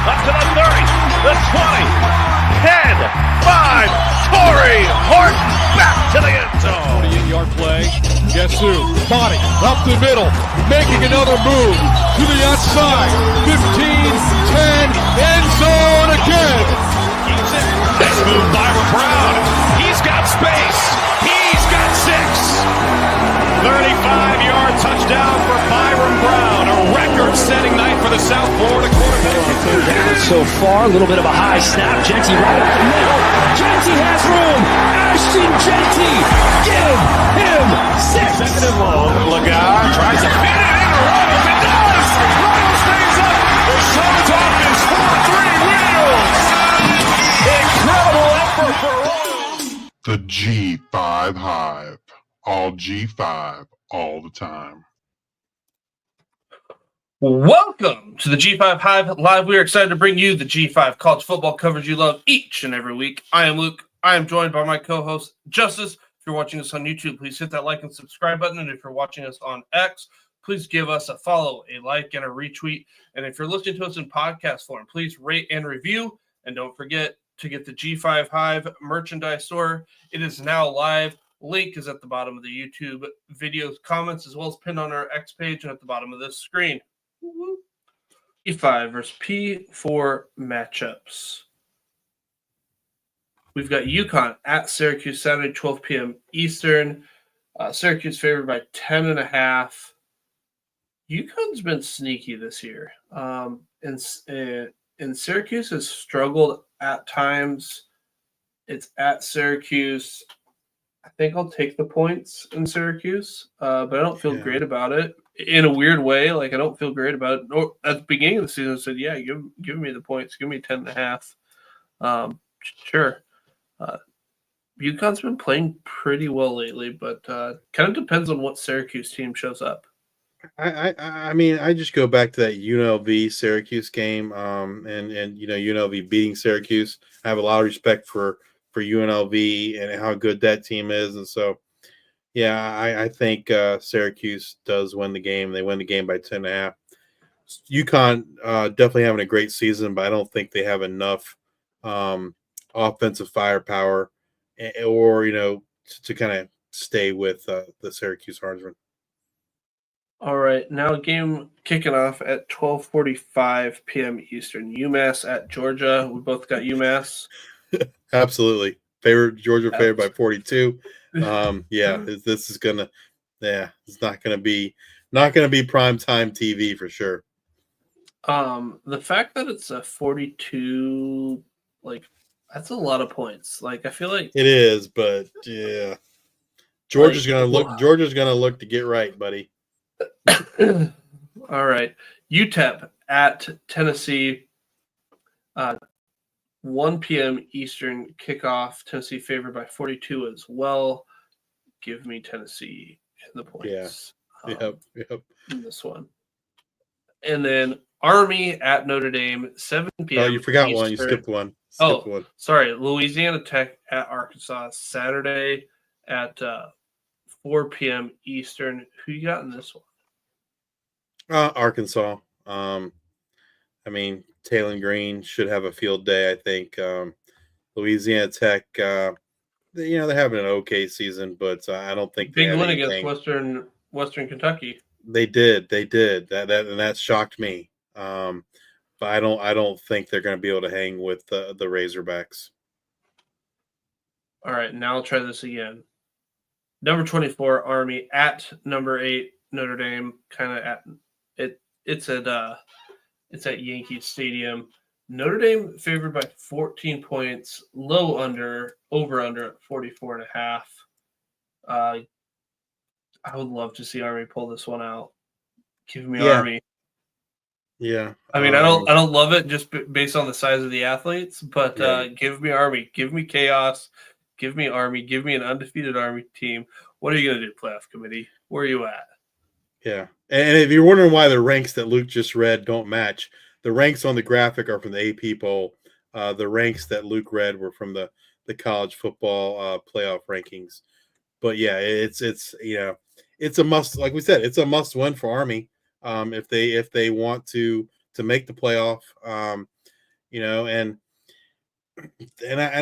Up to the 30, the 20, 10, 5. Torrey Horton back to the end zone. 48-yard play. Guess who? Body up the middle, making another move to the outside. 15, 10, end zone again. Keeps it. Nice move by Brown. He's got space. He's got 6. 35-yard touchdown for Byron Brown. A record-setting night for the South Florida quarterback. Down so far, a little bit of a high snap. Genty right up the middle. Genty has room. Ashton Genty, give him 6. Second and long. Lagar tries to fit it in. Runnels, it does. Runnels stays up. The show's off his 4-3 wheels. Incredible effort for Runnels. The G5 Hive. All G5, all the time. Welcome to the G5 Hive Live. We are excited to bring you the G5 college football coverage you love each and every week. I am Luke. I am joined by my co-host, Justice. If you're watching us on YouTube, please hit that like and subscribe button. And if you're watching us on X, please give us a follow, a like, and a retweet. And if you're listening to us in podcast form, please rate and review. And don't forget to get the G5 Hive merchandise store. It is now live. Link is at the bottom of the YouTube video comments, as well as pinned on our X page and at the bottom of this screen. E5 versus P4 matchups. We've got UConn at Syracuse Saturday, 12 p.m. Eastern. Syracuse favored by 10.5. UConn's been sneaky this year. And Syracuse has struggled at times. It's at Syracuse. I think I'll take the points in Syracuse, but I don't feel great about it. In a weird way, like I don't feel great about it. Or at the beginning of the season, I said, "Yeah, give me the points. Give me 10.5." Sure. UConn's been playing pretty well lately, but kind of depends on what Syracuse team shows up. I mean, I just go back to that UNLV Syracuse game, and UNLV beating Syracuse. I have a lot of respect for UNLV and how good that team is. And so, yeah, I think Syracuse does win the game. They win the game by 10.5. UConn definitely having a great season, but I don't think they have enough offensive firepower or, to kind of stay with the Syracuse Hornsmen. All right, now a game kicking off at 12:45 p.m. Eastern. UMass at Georgia. We both got UMass. Absolutely. Georgia favored by 42. This is gonna it's not gonna be prime time TV for sure. The fact that it's a 42, that's a lot of points. I feel like it is, but yeah. Georgia's gonna look to get right, buddy. All right. UTEP at Tennessee. 1 p.m. Eastern kickoff. Tennessee favored by 42 as well. Give me Tennessee in the points. Yep. In this one. And then Army at Notre Dame, 7 p.m. Oh, you forgot Eastern. one. You skipped one. Sorry. Louisiana Tech at Arkansas, Saturday at 4 p.m. Eastern. Who you got in this one? Arkansas. Taylor Green should have a field day, I think. Louisiana Tech, they're having an okay season, but I don't think big win against Western Kentucky. They did. That shocked me. But I don't think they're going to be able to hang with the Razorbacks. All right, now I'll try this again. Number 24 Army at number 8 Notre Dame, kind of at it. It's at Yankee Stadium. Notre Dame favored by 14 points, over under at 44.5. I would love to see Army pull this one out. Give me Army. Yeah. I don't love it just based on the size of the athletes, but give me Army. Give me chaos. Give me Army. Give me an undefeated Army team. What are you going to do, playoff committee? Where are you at? Yeah. And if you're wondering why the ranks that Luke just read don't match, the ranks on the graphic are from the AP poll. The ranks that Luke read were from the college football playoff rankings. But yeah, it's a must. Like we said, it's a must win for Army if they want to make the playoff. and I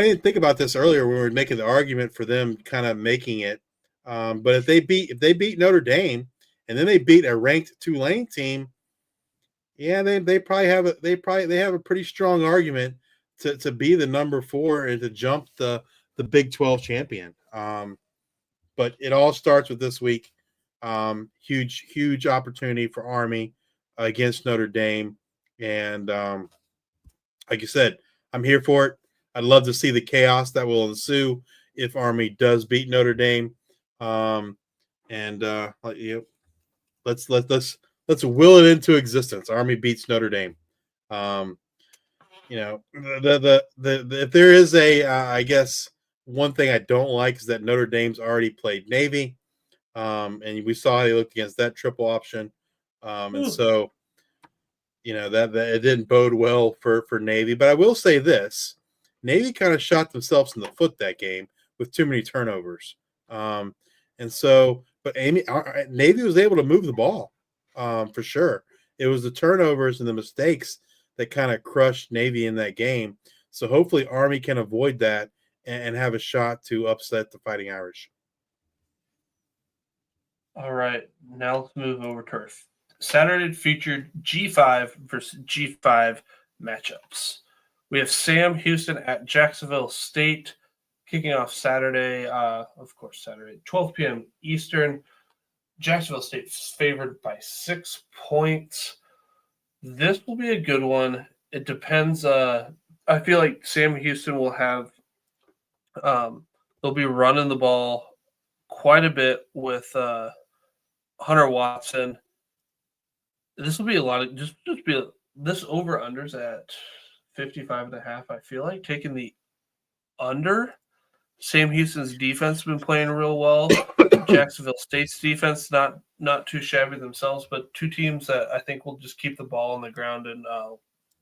didn't think about this earlier when we were making the argument for them kind of making it. But if they beat Notre Dame and then they beat a ranked Tulane team, yeah, they probably have a pretty strong argument to be the number 4 and to jump the Big 12 champion. But it all starts with this week. Huge opportunity for Army against Notre Dame, and like you said, I'm here for it. I'd love to see the chaos that will ensue if Army does beat Notre Dame. Let's will it into existence. Army beats Notre Dame. If there is I guess one thing I don't like is that Notre Dame's already played Navy, and we saw how they looked against that triple option, and so that it didn't bode well for Navy. But I will say this: Navy kind of shot themselves in the foot that game with too many turnovers, and so. But Navy was able to move the ball for sure. It was the turnovers and the mistakes that kind of crushed Navy in that game. So hopefully Army can avoid that and have a shot to upset the Fighting Irish. All right, now let's move over to our Saturday featured G5 versus G5 matchups. We have Sam Houston at Jacksonville State kicking off Saturday, of course, Saturday, 12 p.m. Eastern. Jacksonville State favored by 6 points. This will be a good one. It depends. I feel like Sam Houston will have they'll be running the ball quite a bit with Hunter Watson. This will be a lot of just be this over unders at 55.5. I feel like taking the under. Sam Houston's defense has been playing real well. Jacksonville State's defense not too shabby themselves, but two teams that I think will just keep the ball on the ground and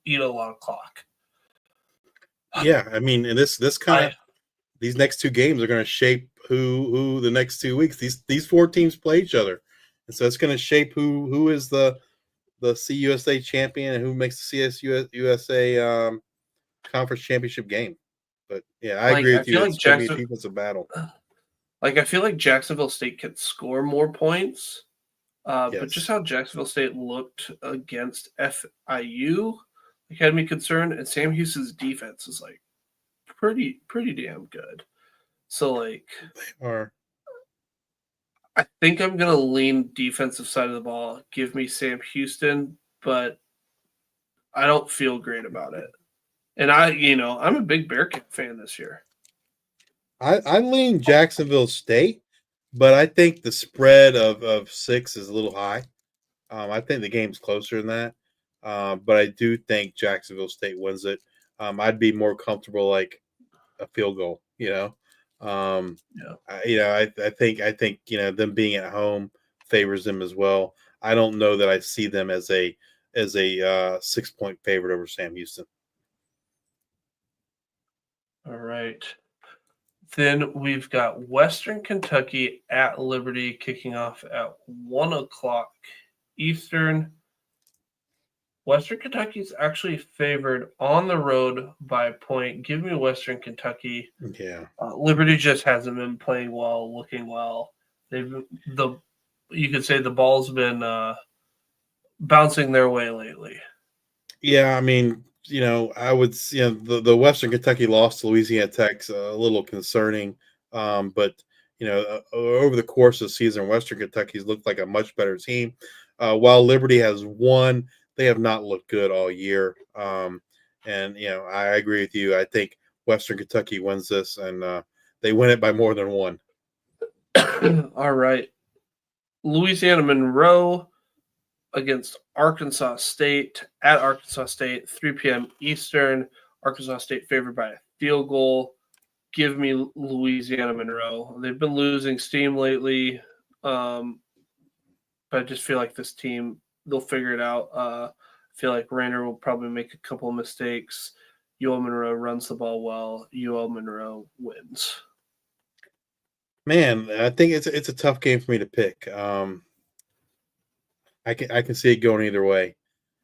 eat a lot of clock. Yeah, I mean, and this kind of these next two games are going to shape who the next 2 weeks. These 4 teams play each other, and so it's going to shape who is the CUSA champion and who makes the CSUSA conference championship game. But yeah, I agree with you. It's going to be a defensive battle. I feel like Jacksonville State can score more points, Yes. but just how Jacksonville State looked against FIU had me concerned, and Sam Houston's defense is like pretty damn good. So They are. I think I'm gonna lean defensive side of the ball. Give me Sam Houston, but I don't feel great about it. And I'm a big Bearcat fan this year. I lean Jacksonville State, but I think the spread of 6 is a little high. I think the game's closer than that, but I do think Jacksonville State wins it. I'd be more comfortable like a field goal. I think them being at home favors them as well. I don't know that I see them as a 6-point favorite over Sam Houston. All right. Then we've got Western Kentucky at Liberty kicking off at 1:00 Eastern. Western Kentucky's actually favored on the road by a point. Give me Western Kentucky. Yeah. Liberty just hasn't been playing well, looking well. You could say the ball's been bouncing their way lately. Yeah, I mean, I would, the Western Kentucky loss to Louisiana Tech's a little concerning, but over the course of the season, Western Kentucky's looked like a much better team. While Liberty has won, they have not looked good all year. And I agree with you. I think Western Kentucky wins this, and they win it by more than one. All right, Louisiana Monroe against Arkansas State at Arkansas State, 3 p.m. Eastern. Arkansas State favored by a field goal. Give me Louisiana Monroe. They've been losing steam lately, but I just feel like this team, they'll figure it out. I feel like Rayner will probably make a couple of mistakes. UL Monroe runs the ball well. UL Monroe wins. Man, I think it's a tough game for me to pick. I can see it going either way.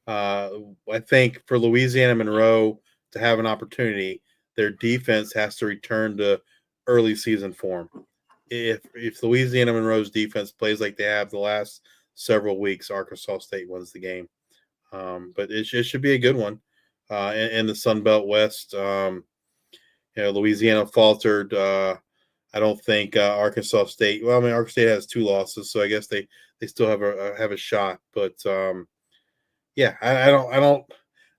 I think for Louisiana Monroe to have an opportunity, their defense has to return to early season form. If Louisiana Monroe's defense plays like they have the last several weeks, Arkansas State wins the game. But it should be a good one. In the Sun Belt West, Louisiana faltered. I don't think Arkansas State. Well, I mean, Arkansas State has 2 losses, so I guess they still have a shot. But yeah, I don't.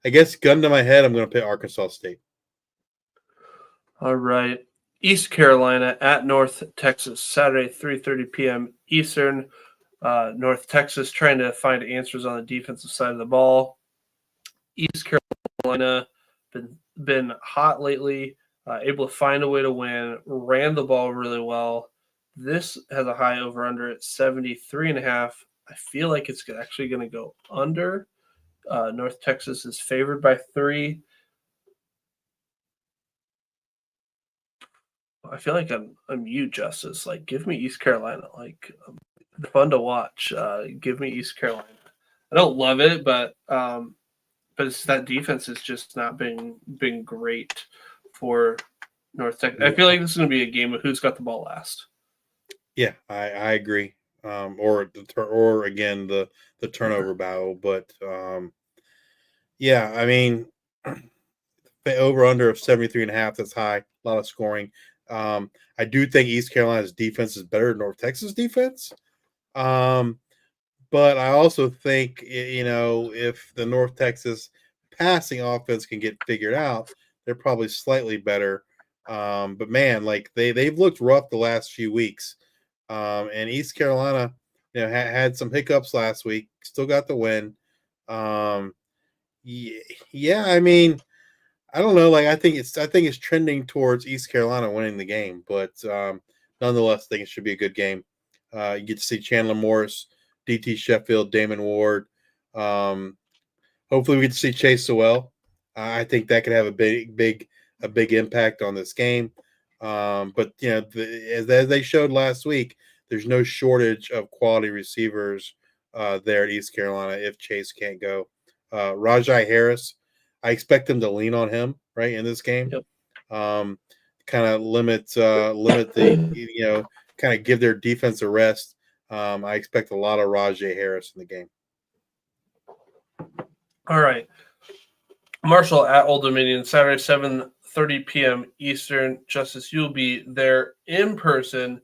I guess gun to my head, I'm going to pick Arkansas State. All right. East Carolina at North Texas, Saturday, 3:30 p.m. Eastern. North Texas trying to find answers on the defensive side of the ball. East Carolina been hot lately, able to find a way to win, ran the ball really well. This has a high over-under at 73.5. I feel like it's actually going to go under. North Texas is favored by 3. I feel like I'm you, Justice. Like, give me East Carolina. Like, they're fun to watch. Give me East Carolina. I don't love it, but it's that defense has just not been great for North Texas. I feel like this is going to be a game of who's got the ball last. Yeah, I agree. Or again the turnover battle, but yeah, I mean, the over under of 73.5. That's high. A lot of scoring. I do think East Carolina's defense is better than North Texas defense. But I also think, if the North Texas passing offense can get figured out, they're probably slightly better. But man, like they've looked rough the last few weeks. And East Carolina, had some hiccups last week. Still got the win. Yeah, I mean, I don't know. Like I think it's trending towards East Carolina winning the game, but nonetheless, I think it should be a good game. You get to see Chandler Morris, DT Sheffield, Damon Ward. Hopefully, we get to see Chase Sewell. I think that could have a big impact on this game. But as they showed last week, there's no shortage of quality receivers there at East Carolina if Chase can't go. Rajai Harris, I expect them to lean on him right in this game. Yep. Kind of limit the kind of give their defense a rest. I expect a lot of Rajai Harris in the game. All right. Marshall at Old Dominion, Saturday, 7:30 p.m. Eastern. Justice, you'll be there in person.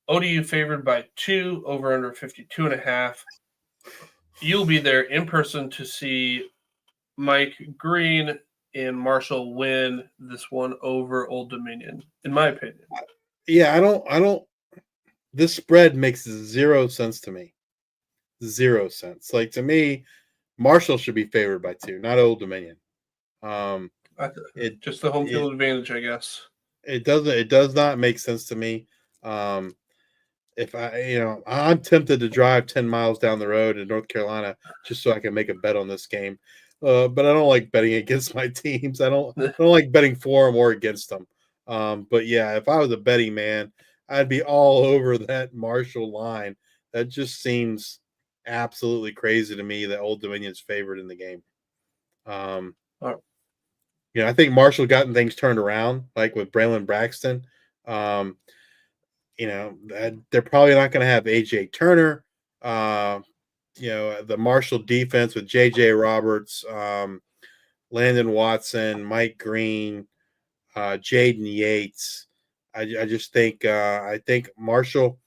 ODU favored by 2, over under 52.5. You'll be there in person to see Mike Green and Marshall win this one over Old Dominion, in my opinion. Yeah, I don't. This spread makes 0 sense to me. 0 sense. Like, to me, Marshall should be favored by 2, not Old Dominion. Just the home field advantage, I guess. It does not make sense to me. If I'm tempted to drive 10 miles down the road in North Carolina just so I can make a bet on this game. But I don't like betting against my teams. I don't like betting for them or against them. But yeah, if I was a betting man, I'd be all over that Marshall line. That just seems absolutely crazy to me that Old Dominion's favored in the game. I think Marshall gotten things turned around, like with Braylon Braxton. They're probably not going to have AJ Turner. The Marshall defense with JJ Roberts, Landon Watson, Mike Green, Jaden Yates. I just think Marshall.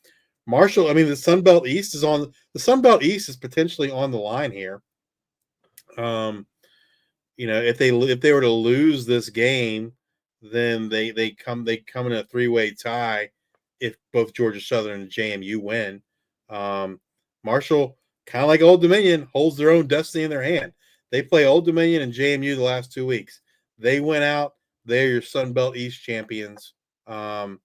I mean, the Sun Belt East is potentially on the line here. If they were to lose this game, then they come in a 3-way tie if both Georgia Southern and JMU win. Marshall, kind of like Old Dominion, holds their own destiny in their hand. They play Old Dominion and JMU the last 2 weeks. They went out. They're your Sun Belt East champions. So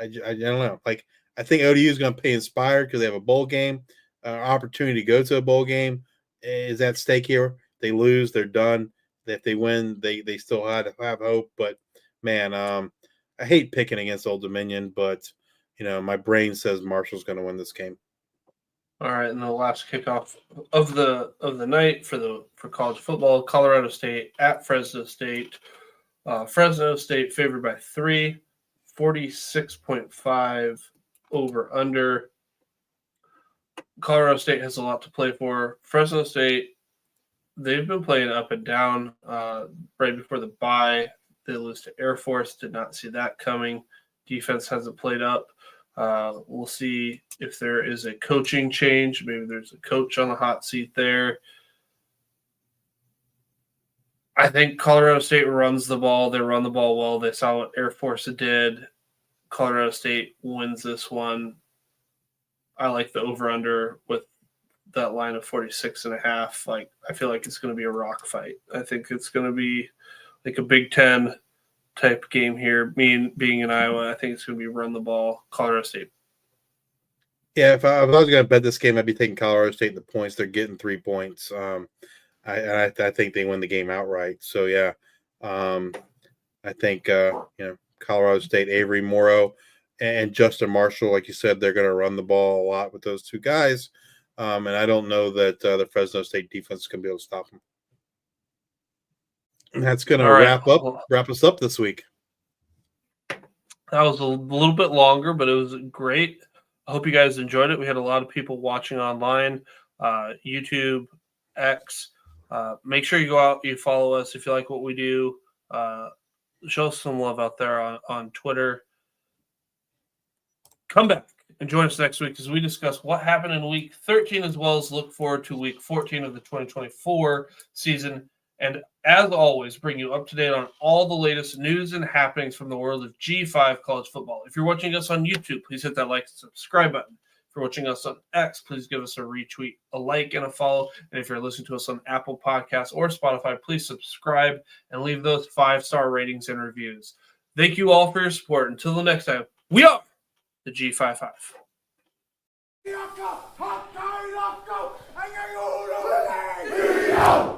I don't know. Like, I think ODU is going to pay inspired because they have a bowl game, opportunity to go to a bowl game is at stake here. They lose, they're done. If they win, they still have hope. But man, I hate picking against Old Dominion, but my brain says Marshall's going to win this game. All right, and the last kickoff of the night for college football: Colorado State at Fresno State. Fresno State favored by 3, 46.5 over under. Colorado State has a lot to play for. Fresno State, they've been playing up and down. Right before the bye, they lose to Air Force. Did not see that coming. Defense hasn't played up. We'll see if there is a coaching change. Maybe there's a coach on the hot seat there. I think Colorado State runs the ball. They run the ball well. They saw what Air Force did. Colorado State wins this one. I like the over-under with that line of 46.5. Like, I feel like it's going to be a rock fight. I think it's going to be like a Big Ten type game here. Being in Iowa, I think it's going to be run the ball, Colorado State. Yeah, if I was going to bet this game, I'd be taking Colorado State in the points. They're getting 3 points. I think they win the game outright. So yeah, I think Colorado State, Avery Morrow, and Justin Marshall, like you said, they're going to run the ball a lot with those two guys. And I don't know that the Fresno State defense is going to be able to stop them. And that's going to wrap us up this week. That was a little bit longer, but it was great. I hope you guys enjoyed it. We had a lot of people watching online, YouTube, X. Make sure you go out, you follow us if you like what we do. Show us some love out there on Twitter. Come back and join us next week as we discuss what happened in Week 13, as well as look forward to Week 14 of the 2024 season. And as always, bring you up to date on all the latest news and happenings from the world of G5 college football. If you're watching us on YouTube, please hit that like and subscribe button. If you're watching us on X, please give us a retweet, a like, and a follow. And if you're listening to us on Apple Podcasts or Spotify, please subscribe and leave those 5-star ratings and reviews. Thank you all for your support. Until the next time, we are the G55. Go!